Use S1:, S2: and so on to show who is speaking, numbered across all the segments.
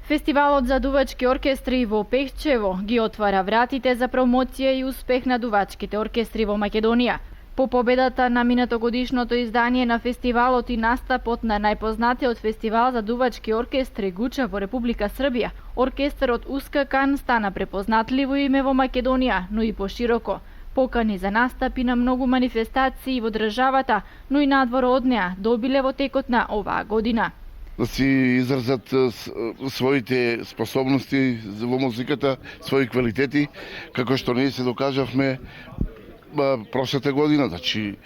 S1: Фестивалот за дувачки оркестри во Пехчево ги отвара вратите за промоција и успех на дувачките оркестри во Македонија. По победата на минатогодишното издание на фестивалот и настапот на најпознатиот фестивал за дувачки оркестри Гуча во Република Србија, оркестарот УСККАН стана препознатливо име во Македонија, но и пошироко. Покани за настапи на многу манифестации во државата, но и надвор од неа, добиле во текот на оваа година.
S2: Да си изразат своите способности во музиката, своји квалитети, како што ние се докажавме прошлата година. Значи,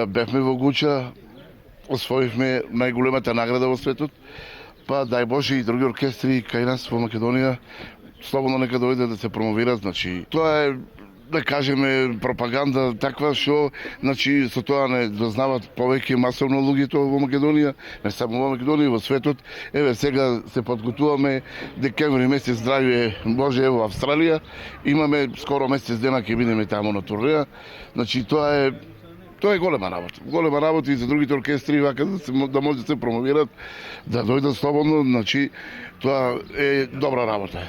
S2: бевме во Гуча, освоивме најголемата награда во светот, па дај Боже и други оркестри кај нас во Македонија слободно нека дојдат да се промовират. Значи, тоа е, да кажеме, пропаганда таква што, значи, со тоа не дознават повеќе масовно луѓето во Македонија, не само во Македонија, во светот. Еве сега се подготуваме декември месец, здравје Боже, во Австралија. Имаме скоро месец дена ќе бидеме таму на турнеја. Значи тоа е голема работа. Голема работа и за другите оркестри вака да може да се промовират, да дојдат слободно, значи тоа е добра работа.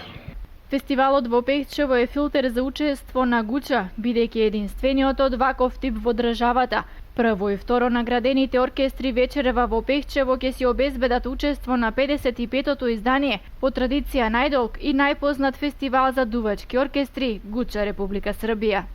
S1: Фестивалот во Пехчево е филтер за учество на Гуча, бидејќи единствениот од ваков тип во државата. Прво и второ наградените оркестри вечерва во Пехчево ќе си обезбедат учество на 55-тото издание, по традиција најдолг и најпознат фестивал за дувачки оркестри Гуча Република Србија.